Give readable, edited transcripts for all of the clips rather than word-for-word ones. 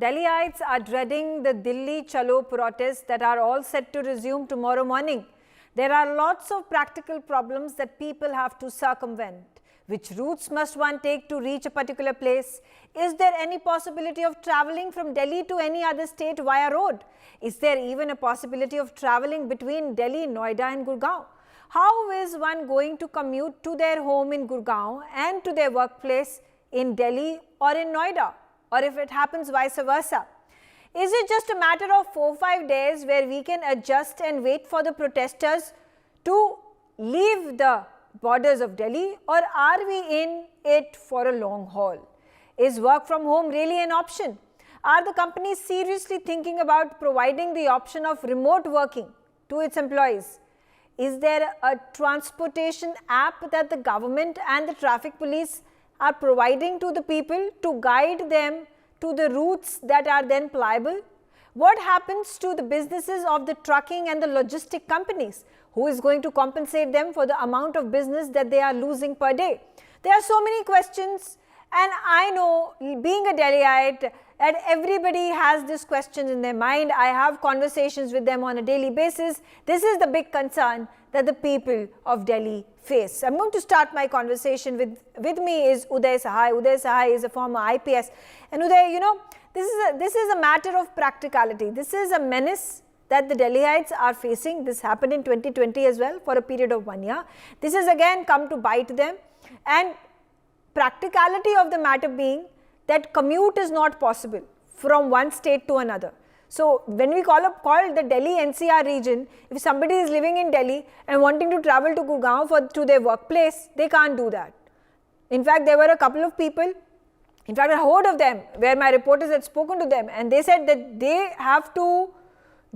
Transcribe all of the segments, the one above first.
Delhiites are dreading the Delhi Chalo protests that are all set to resume tomorrow morning. There are lots of practical problems that people have to circumvent. Which routes must one take to reach a particular place? Is there any possibility of travelling from Delhi to any other state via road? Is there even a possibility of travelling between Delhi, Noida and Gurgaon? How is one going to commute to their home in Gurgaon and to their workplace in Delhi or in Noida? Or if it happens vice versa? Is it just a matter of 4-5 days where we can adjust and wait for the protesters to leave the borders of Delhi, or are we in it for a long haul? Is work from home really an option? Are the companies seriously thinking about providing the option of remote working to its employees? Is there a transportation app that the government and the traffic police are providing to the people to guide them to the routes that are then pliable? What happens to the businesses of the trucking and the logistic companies? Who is going to compensate them for the amount of business that they are losing per day? There are so many questions, and I know, being a Delhiite, that everybody has these questions in their mind. I have conversations with them on a daily basis. This is the big concern that the people of Delhi face. I'm going to start my conversation with me is Uday Sahai. Uday Sahai is a former IPS. And Uday, you know, this is a matter of practicality. This is a menace that the Delhiites are facing. This happened in 2020 as well for a period of 1 year. This has again come to bite them. And practicality of the matter being that commute is not possible from one state to another. So when we call the Delhi NCR region, if somebody is living in Delhi and wanting to travel to Gurgaon to their workplace, they can't do that. In fact, there were a couple of people, in fact, I heard of them where my reporters had spoken to them, and they said that they have to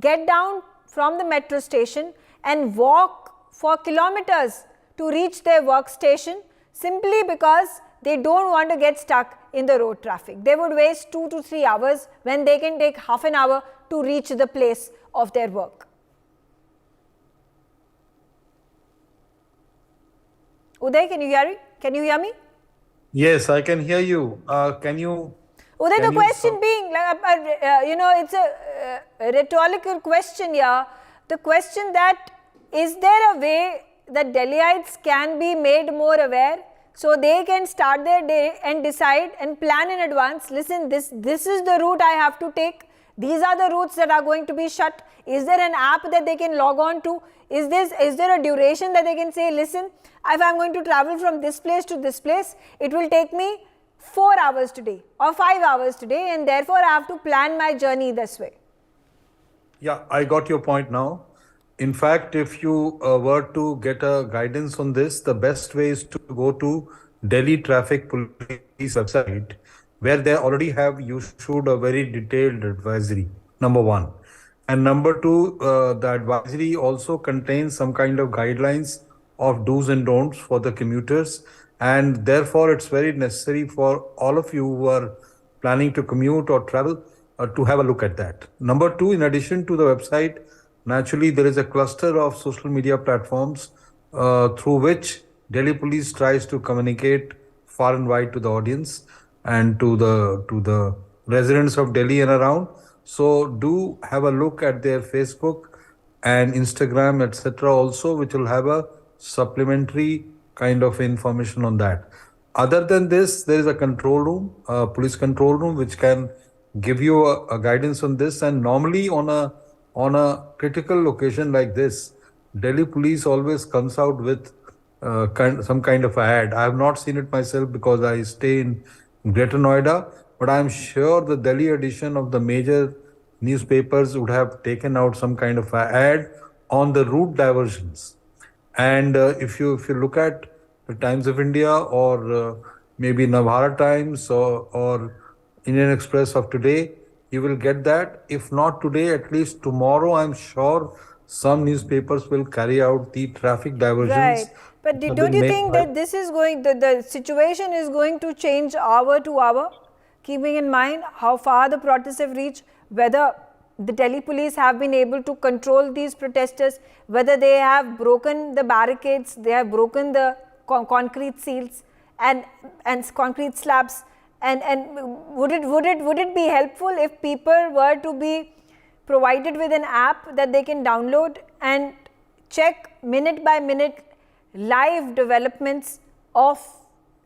get down from the metro station and walk for kilometers to reach their workstation simply because they don't want to get stuck in the road traffic. They would waste 2 to 3 hours when they can take half an hour to reach the place of their work. Uday, can you hear me? Can you hear me? Yes, I can hear you. Can you? Uday, the question being, you know, it's a rhetorical question here. The question that, is there a way that Delhiites can be made more aware so they can start their day and decide and plan in advance, listen, this is the route I have to take. These are the routes that are going to be shut. Is there an app that they can log on to? Is there a duration that they can say, listen, if I'm going to travel from this place to this place, it will take me 4 hours today or 5 hours today, and therefore I have to plan my journey this way. Yeah, I got your point now. In fact, if you were to get a guidance on this, the best way is to go to Delhi Traffic Police website, where they already have issued a very detailed advisory, number one. And number two, the advisory also contains some kind of guidelines of do's and don'ts for the commuters. And therefore, it's very necessary for all of you who are planning to commute or travel to have a look at that. Number two, in addition to the website, naturally, there is a cluster of social media platforms through which Delhi Police tries to communicate far and wide to the audience and to the residents of Delhi and around. So do have a look at their Facebook and Instagram, etc. also, which will have a supplementary kind of information on that. Other than this, there is a control room, a police control room, which can give you a guidance on this. And normally on a critical location like this, Delhi Police always comes out with some kind of ad. I have not seen it myself because I stay in Greater Noida, but I am sure the Delhi edition of the major newspapers would have taken out some kind of ad on the route diversions. And if you look at the Times of India or maybe Navhara Times or Indian Express of today, you will get that. If not today, at least tomorrow, I'm sure some newspapers will carry out the traffic diversions. Right. But don't you think that this is going, the situation is going to change hour to hour, keeping in mind how far the protests have reached, whether the Delhi police have been able to control these protesters, whether they have broken the barricades, they have broken the concrete seals and concrete slabs, And would it be helpful if people were to be provided with an app that they can download and check minute by minute live developments of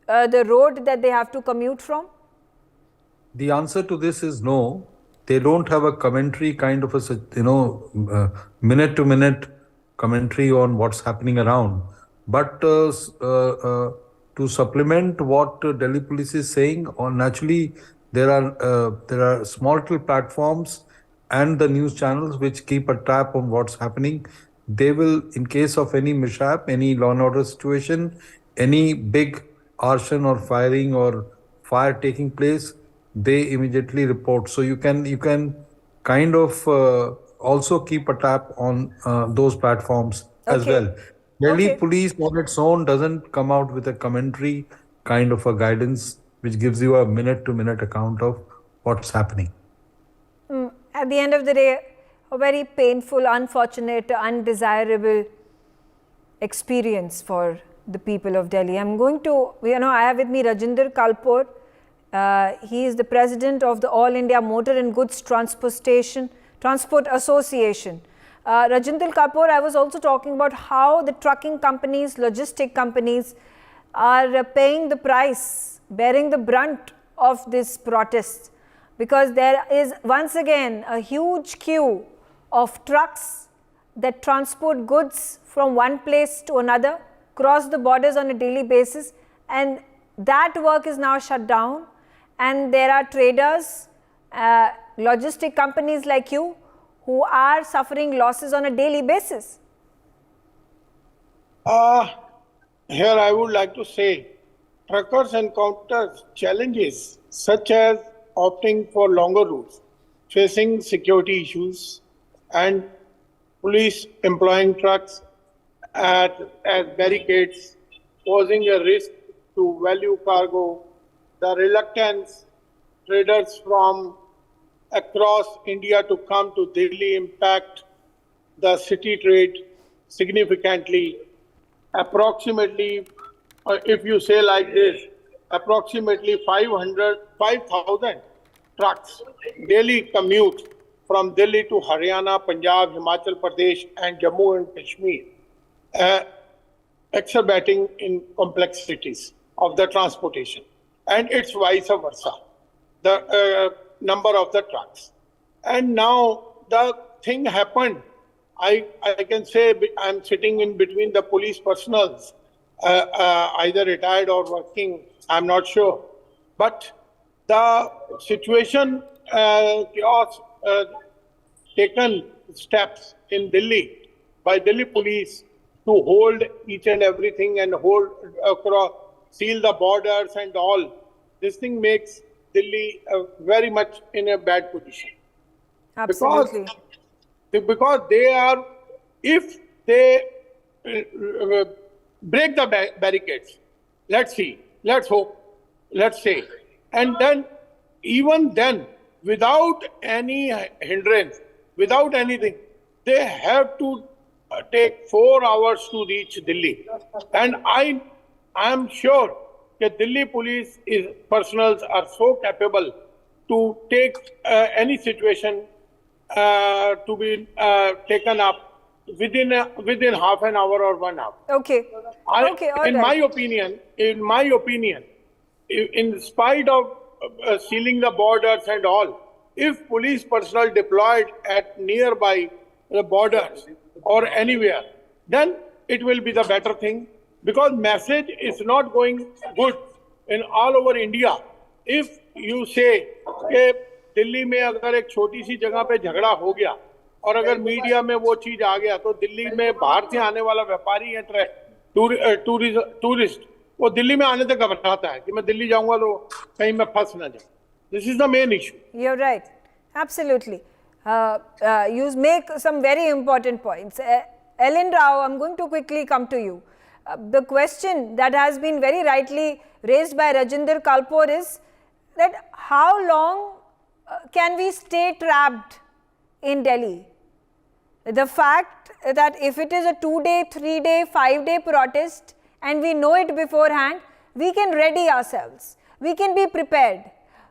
the road that they have to commute from? The answer to this is no. They don't have a commentary kind of a minute to minute commentary on what's happening around. But to supplement what Delhi Police is saying, naturally there are small little platforms and the news channels which keep a tab on what's happening. They will, in case of any mishap, any law and order situation, any big arson or firing or fire taking place, they immediately report. So you can kind of also keep a tab on those platforms as well. Delhi Police on its own doesn't come out with a commentary kind of a guidance which gives you a minute to minute account of what's happening. At the end of the day, a very painful, unfortunate, undesirable experience for the people of Delhi. I'm going to, I have with me Rajinder Kalpur. He is the president of the All India Motor and Goods Transport Association. Rajinder Kalpur, I was also talking about how the trucking companies, logistic companies are paying the price, bearing the brunt of this protest, because there is once again a huge queue of trucks that transport goods from one place to another, cross the borders on a daily basis, and that work is now shut down. And there are traders, logistic companies like you, who are suffering losses on a daily basis. Here I would like to say, truckers encounter challenges such as opting for longer routes, facing security issues, and police employing trucks as barricades, posing a risk to value cargo. The reluctance traders from across India to come to Delhi impact the city trade significantly. Approximately, if you say like this, approximately 5,000 trucks daily commute from Delhi to Haryana, Punjab, Himachal Pradesh and Jammu and Kashmir, exacerbating in complexities of the transportation. And it's vice versa, the number of the trucks. And now the thing happened, I can say I'm sitting in between the police personals, either retired or working, I'm not sure. But the situation, chaos, taken steps in Delhi by Delhi police to hold each and everything and hold across, seal the borders and all. This thing makes Delhi very much in a bad position. Absolutely. Because they are, if they break the barricades, let's see, let's hope, let's say, and then even then, without any hindrance, without anything, they have to take 4 hours to reach Delhi. And I am sure that Delhi police personals are so capable to take any situation to be taken up within half an hour or 1 hour. Okay. In my opinion, in spite of sealing the borders and all, if police personnel deployed at nearby the borders or anywhere, then it will be the better thing, because message is not going good in all over India. If you say कि दिल्ली में अगर एक छोटी सी जगह पे झगड़ा हो गया और अगर मीडिया में वो चीज आ गया, तो दिल्ली में बाहर से आने वाला व्यापारी है, टूरिस्ट, वो दिल्ली में आने तक घबराता है कि मैं दिल्ली जाऊंगा तो कहीं मैं फंस ना जाऊं. This is the main issue. You're right. Absolutely. You make some very important points. Ellen Rao, I'm going to quickly come to you. The question that has been very rightly raised by Rajinder Kalpur is that how long can we stay trapped in Delhi? The fact that if it is a 2-day, 3-day, 5-day protest and we know it beforehand, we can ready ourselves. we can be prepared.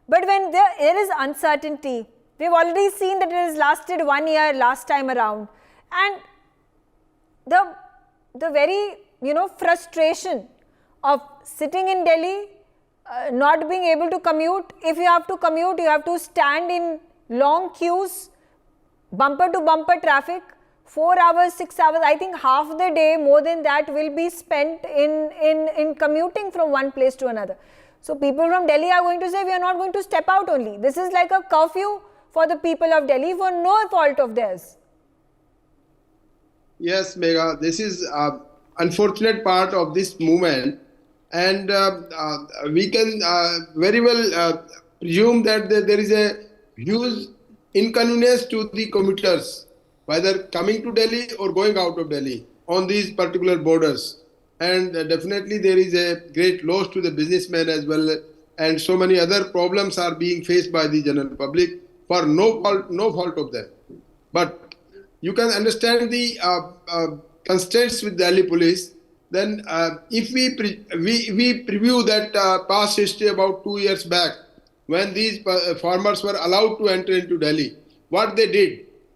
But when there is uncertainty, we've already seen that it has lasted 1 year last time around, and the very frustration of sitting in Delhi, not being able to commute. If you have to commute, you have to stand in long queues, bumper to bumper traffic, 4 hours, 6 hours. I think half the day, more than that, will be spent in commuting from one place to another. So people from Delhi are going to say, we are not going to step out only. This is like a curfew for the people of Delhi for no fault of theirs. Yes, Megha, this is unfortunate part of this movement, and we can very well presume that there is a huge inconvenience to the commuters, whether coming to Delhi or going out of Delhi on these particular borders. And definitely there is a great loss to the businessmen as well, and so many other problems are being faced by the general public for no fault of them. But you can understand the constraints with Delhi police. Then if we preview that past history about 2 years back, when these farmers were allowed to enter into Delhi, what they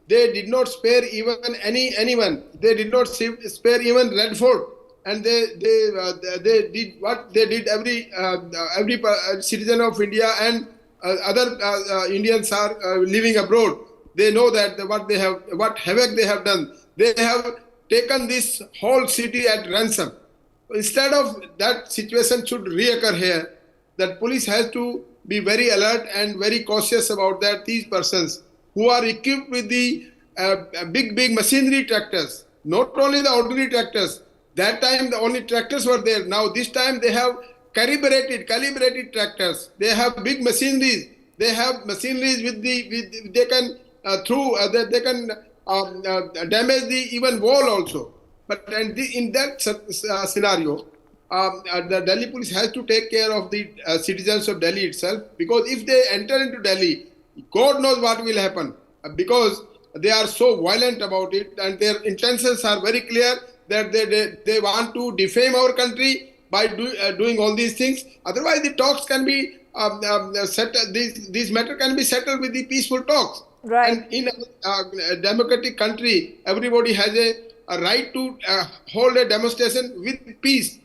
did not spare even anyone. They did not spare even Red Fort, and they did what they did. Every citizen of India and other Indians are living abroad. They know that what havoc they have done. They have taken this whole city at ransom. Instead of that situation should reoccur here, that police has to be very alert and very cautious about that. These persons who are equipped with the big machinery tractors, not only the ordinary tractors. That time the only tractors were there. Now this time they have calibrated tractors. They have big machineries. They have machineries they can they can damage the even wall also. But in that scenario, the Delhi police has to take care of the citizens of Delhi itself, because if they enter into Delhi, God knows what will happen, because they are so violent about it, and their intentions are very clear that they want to defame our country by doing all these things. Otherwise, the talks can be settled. These matter can be settled with the peaceful talks. Right. And in a democratic country, everybody has a right to hold a demonstration with peace.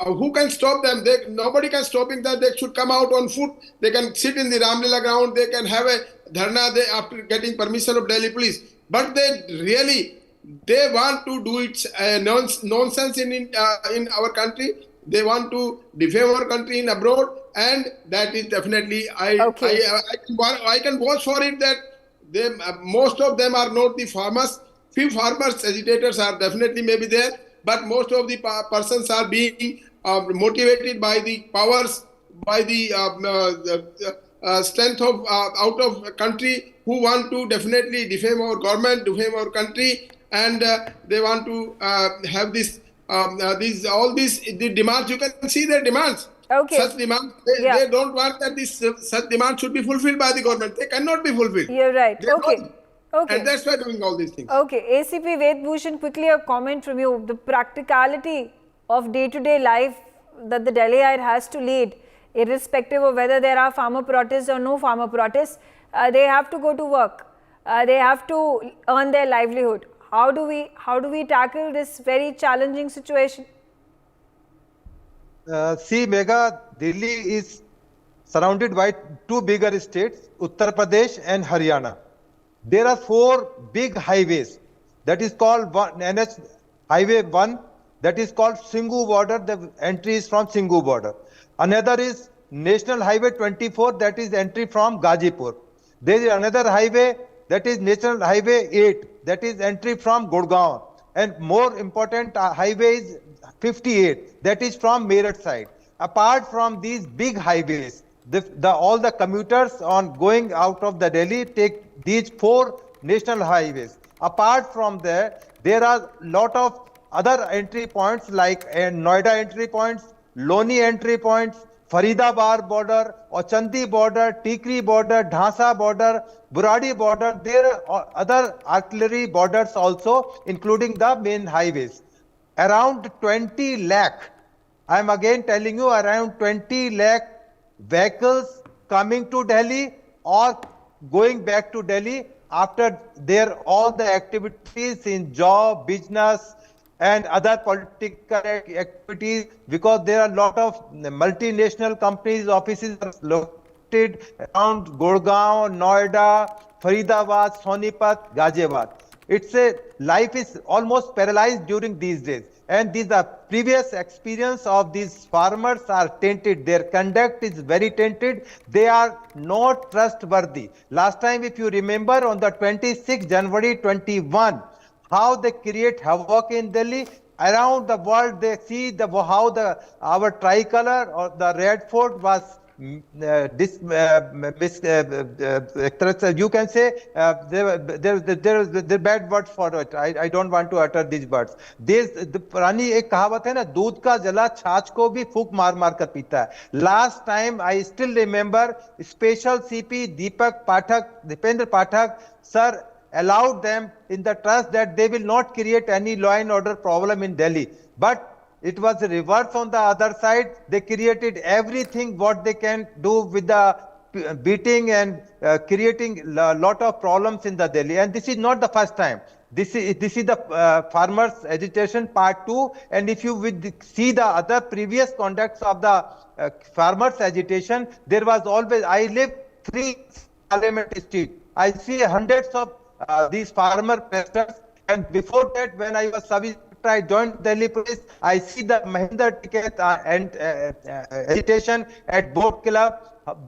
Who can stop them? Nobody can stop them. They should come out on foot. They can sit in the Ramlila ground. They can have a dharna after getting permission of Delhi police. But they want to do it nonsense in our country. They want to defame our country in abroad, and that is definitely I can vouch for it that most of them are not the farmers. Few farmers, agitators are definitely maybe there, but most of the persons are being motivated by the powers, by the strength of out of country, who want to definitely defame our government, defame our country, and they want to have the demands. You can see their demands. Okay. Such demands, they don't want that such demands should be fulfilled by the government. They cannot be fulfilled. You're right. Okay. And that's why doing all these things. Okay. ACP Ved Bhushan, quickly a comment from you. The practicality of day-to-day life that the Delhiite has to lead, irrespective of whether there are farmer protests or no farmer protests, they have to go to work. They have to earn their livelihood. How do we tackle this very challenging situation? See, Megha, Delhi is surrounded by two bigger states, Uttar Pradesh and Haryana. There are 4 big highways. That is called NH Highway 1, that is called Singhu border. The entry is from Singhu border. Another is National Highway 24, that is entry from Gazipur. There is another highway, that is National Highway 8, that is entry from Gurgaon. And more important highway is 58, that is from Meerut side. Apart from these big highways, all the commuters on going out of the Delhi take these 4 national highways. Apart from there are lot of other entry points like Noida entry points, Loni entry points, Faridabad border, Ochandi border, Tikri border, Dhasa border, Buradi border. There are other artillery borders also, including the main highways. Around 20 lakh I am again telling you, around 20 lakh vehicles coming to Delhi or going back to Delhi after their all the activities in job, business, and other political activities, because there are a lot of multinational companies, offices are located around Gurgaon, Noida, Faridabad, Sonipat, Ghaziabad. It's a life is almost paralyzed during these days. And these are previous experience of these farmers are tainted. Their conduct is very tainted. They are not trustworthy. Last time, if you remember, on the 26th January 21, how they create havoc in Delhi. Around the world, they see how our tricolor or the Red Fort was you can say there bad words for it. I don't want to utter these words. पुरानी एक कहावत है ना, दूध का जला छाछ को भी फूक मार मार कर पीता है. Last time I still remember, special CP Deepak Pathak, Dipendra Pathak sir allowed them in the trust that they will not create any law and order problem in Delhi. But it was reverse on the other side. They created everything what they can do with the beating and creating a lot of problems in the Delhi. And this is not the first time. This is the farmers agitation part 2. And if you see the other previous conducts of the farmers agitation, there was always, I live 3 Parliament Street. I see hundreds of these farmer protesters. And before that, when I was I joined Delhi Police, I see the Mahinder ticket and agitation at Boat Club.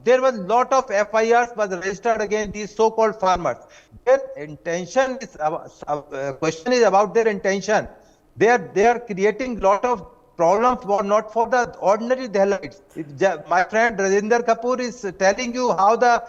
There was a lot of FIRs was registered against these so-called farmers. Their intention is, question is about their intention. They are creating lot of problems not for the ordinary Delhiites. My friend Rajinder Kapoor is telling you how the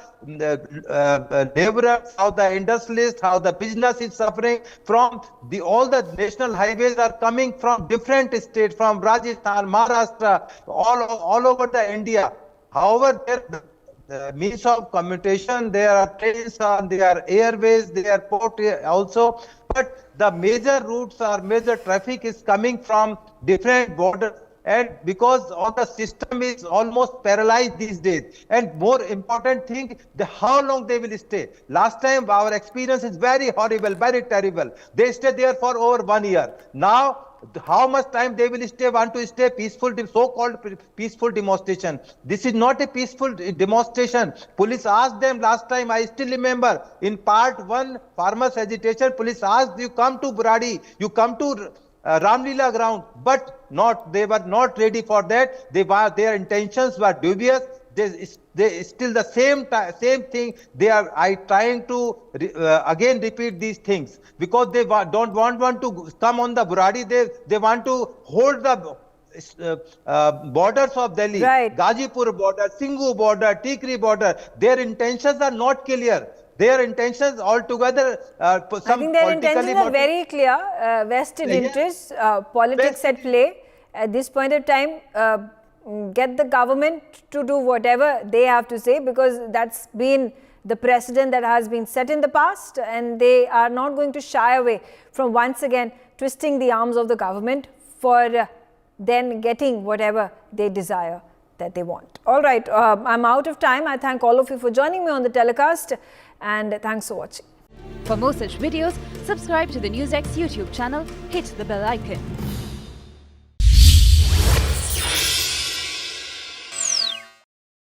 laborers, how the industrialists, how the business is suffering from all the national highways are coming from different states, from Rajasthan, Maharashtra, all over the India. However, their means of commutation, there are trains, there are airways, there are port also, but the major routes or major traffic is coming from different borders, and because all the system is almost paralyzed these days. And more important thing, how long they will stay. Last time our experience is very horrible, very terrible. They stayed there for over 1 year. Now, how much time they will want to stay peaceful, so-called peaceful demonstration. This is not a peaceful demonstration. Police asked them last time, I still remember, in part 1 farmers agitation, police asked, you come to Buradi, you come to Ramlila ground, but they were not ready for that. Their intentions were dubious. They still the same thing. They are trying to again repeat these things because they don't want to come on the Buradi. They want to hold the borders of Delhi, right. Gazipur border, Singhu border, Tikri border. Their intentions are not clear. Their intentions altogether. I think their intentions are very clear. Vested interests, politics at play. At this point of time, get the government to do whatever they have to say, because that's been the precedent that has been set in the past, and they are not going to shy away from once again twisting the arms of the government for then getting whatever they desire that they want. All right, I'm out of time. I thank all of you for joining me on the telecast, and thanks for watching. For more such videos, subscribe to the NewsX YouTube channel, hit the bell icon.